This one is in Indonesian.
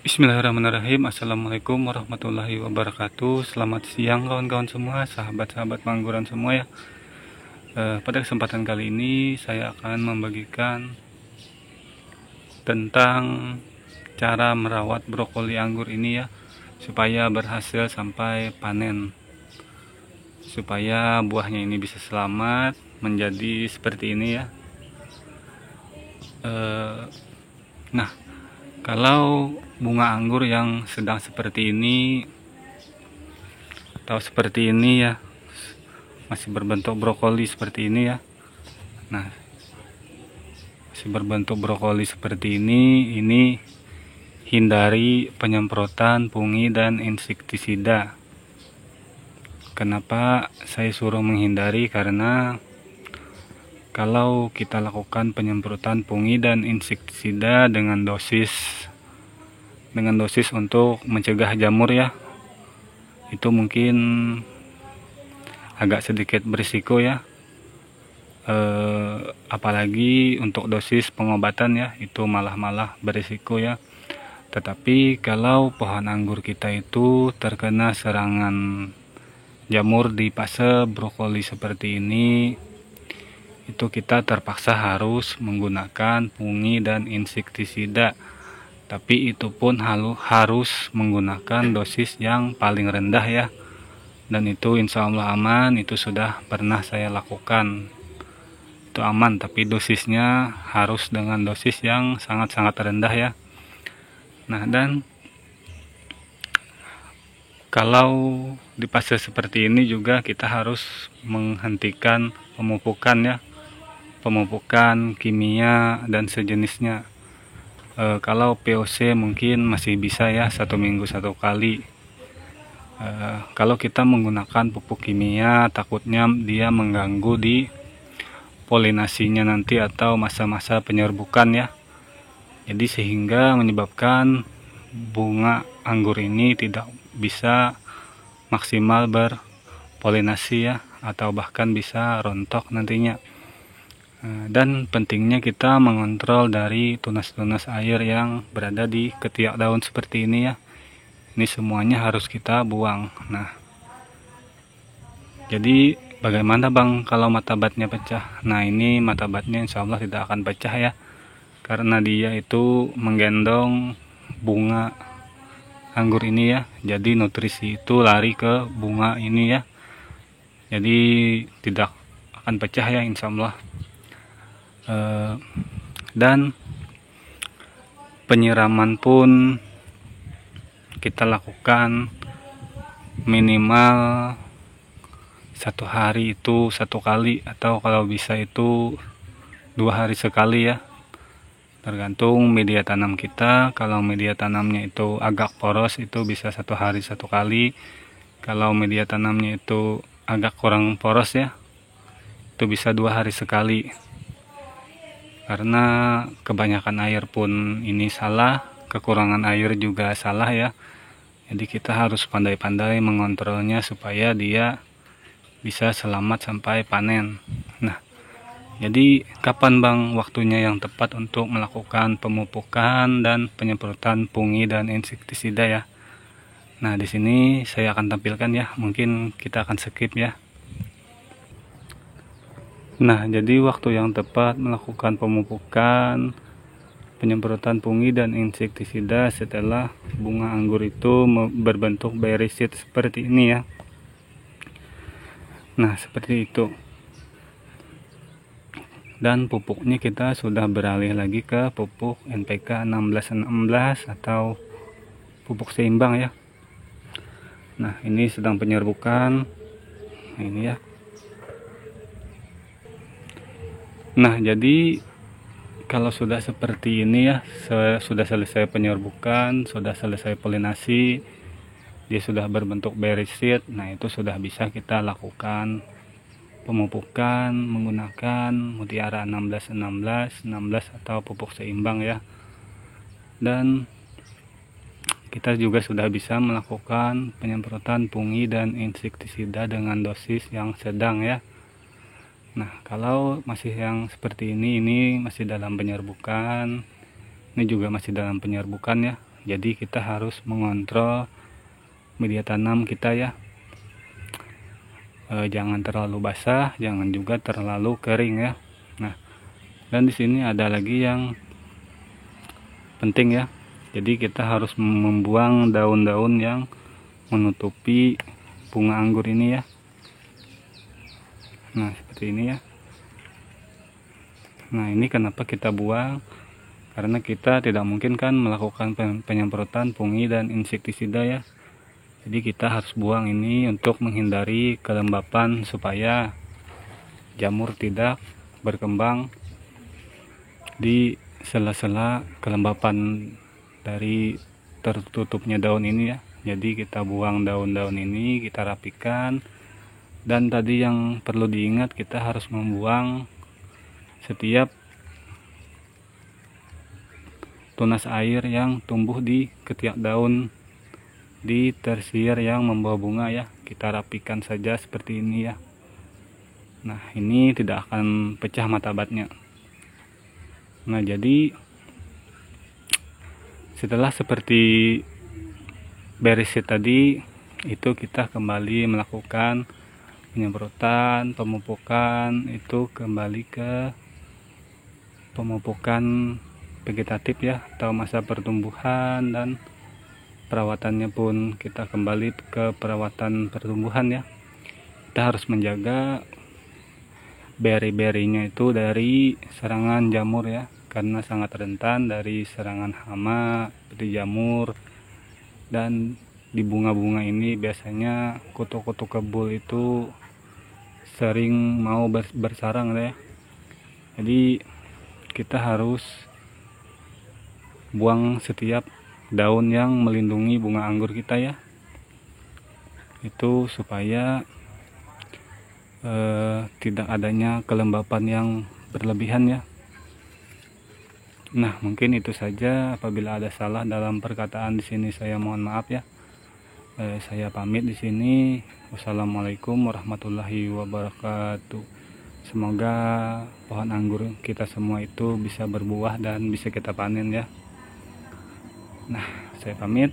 Bismillahirrahmanirrahim. Assalamualaikum warahmatullahi wabarakatuh. Selamat siang kawan-kawan semua, sahabat-sahabat pengangguran semua ya. Pada kesempatan kali ini saya akan membagikan tentang cara merawat brokoli anggur ini ya, supaya berhasil sampai panen, supaya buahnya ini bisa selamat menjadi seperti ini ya. Nah, kalau bunga anggur yang sedang seperti ini atau seperti ini ya, masih berbentuk brokoli seperti ini ya. Nah, masih berbentuk brokoli seperti ini hindari penyemprotan fungi dan insektisida. Kenapa saya suruh menghindari? Karena kalau kita lakukan penyemprotan fungi dan insektisida dengan dosis untuk mencegah jamur ya, itu mungkin agak sedikit berisiko ya. Apalagi untuk dosis pengobatan ya, itu malah berisiko ya. Tetapi kalau pohon anggur kita itu terkena serangan jamur di fase brokoli seperti ini, itu kita terpaksa harus menggunakan fungi dan insektisida. Tapi itu pun harus menggunakan dosis yang paling rendah ya. Dan itu insya Allah aman, itu sudah pernah saya lakukan. Itu aman, tapi dosisnya harus dengan dosis yang sangat-sangat rendah ya. Nah, dan kalau di fase seperti ini juga kita harus menghentikan pemupukan ya, pemupukan kimia dan sejenisnya. Kalau POC mungkin masih bisa ya, 1 minggu 1 kali. Kalau kita menggunakan pupuk kimia, takutnya dia mengganggu di polinasinya nanti atau masa-masa penyerbukan ya. Jadi sehingga menyebabkan bunga anggur ini tidak bisa maksimal berpolinasi ya, atau bahkan bisa rontok nantinya. Dan pentingnya kita mengontrol dari tunas-tunas air yang berada di ketiak daun seperti ini ya. Ini semuanya harus kita buang. Nah, jadi bagaimana Bang kalau mata batnya pecah? Nah, ini mata batnya insya Allah tidak akan pecah ya, karena dia itu menggendong bunga anggur ini ya. Jadi nutrisi itu lari ke bunga ini ya. Jadi tidak akan pecah ya insya Allah. Dan penyiraman pun kita lakukan minimal 1 hari itu 1 kali, atau kalau bisa itu 2 hari sekali ya, tergantung media tanam kita. Kalau media tanamnya itu agak poros, itu bisa 1 hari 1 kali. Kalau media tanamnya itu agak kurang poros ya, itu bisa 2 hari sekali. Karena kebanyakan air pun ini salah, kekurangan air juga salah ya. Jadi kita harus pandai-pandai mengontrolnya supaya dia bisa selamat sampai panen. Nah, jadi kapan Bang waktunya yang tepat untuk melakukan pemupukan dan penyemprotan fungi dan insektisida ya? Nah, di sini saya akan tampilkan ya, mungkin kita akan skip ya. Nah, jadi waktu yang tepat melakukan pemupukan, penyemprotan fungi dan insektisida setelah bunga anggur itu berbentuk berry seed seperti ini ya. Nah, seperti itu. Dan pupuknya kita sudah beralih lagi ke pupuk NPK 1616 atau pupuk seimbang ya. Nah, ini sedang penyerbukan. Nah, ini ya. Nah, jadi kalau sudah seperti ini ya, sudah selesai penyerbukan, sudah selesai polinasi, dia sudah berbentuk berry seed. Nah, itu sudah bisa kita lakukan pemupukan menggunakan Mutiara 1616 atau pupuk seimbang ya. Dan kita juga sudah bisa melakukan penyemprotan fungi dan insektisida dengan dosis yang sedang ya. Nah, kalau masih yang seperti ini masih dalam penyerbukan, ini juga masih dalam penyerbukan ya. Jadi kita harus mengontrol media tanam kita ya. Jangan terlalu basah, jangan juga terlalu kering ya. Nah, dan di sini ada lagi yang penting ya. Jadi kita harus membuang daun-daun yang menutupi bunga anggur ini ya. Nah, seperti ini ya. Nah, ini kenapa kita buang? Karena kita tidak mungkin kan melakukan penyemprotan fungi dan insektisida ya. Jadi kita harus buang ini untuk menghindari kelembapan supaya jamur tidak berkembang di sela-sela kelembapan dari tertutupnya daun ini ya. Jadi kita buang daun-daun ini, kita rapikan. Dan tadi yang perlu diingat, kita harus membuang setiap tunas air yang tumbuh di ketiak daun di tersier yang membawa bunga ya. Kita rapikan saja seperti ini ya. Nah, ini tidak akan pecah matabatnya. Nah, jadi setelah seperti beres tadi, itu kita kembali melakukan penyemprotan, pemupukan, itu kembali ke pemupukan vegetatif ya, atau masa pertumbuhan, dan perawatannya pun kita kembali ke perawatan pertumbuhan ya. Kita harus menjaga beri-berinya itu dari serangan jamur ya, karena sangat rentan dari serangan hama seperti jamur. Dan di bunga-bunga ini biasanya kutu-kutu kebul itu sering mau bersarang ya. Jadi kita harus buang setiap daun yang melindungi bunga anggur kita ya, itu supaya tidak adanya kelembapan yang berlebihan ya. Nah, mungkin itu saja. Apabila ada salah dalam perkataan di sini, saya mohon maaf ya. Saya pamit di sini. Wassalamualaikum warahmatullahi wabarakatuh. Semoga pohon anggur kita semua itu bisa berbuah dan bisa kita panen ya. Nah, saya pamit.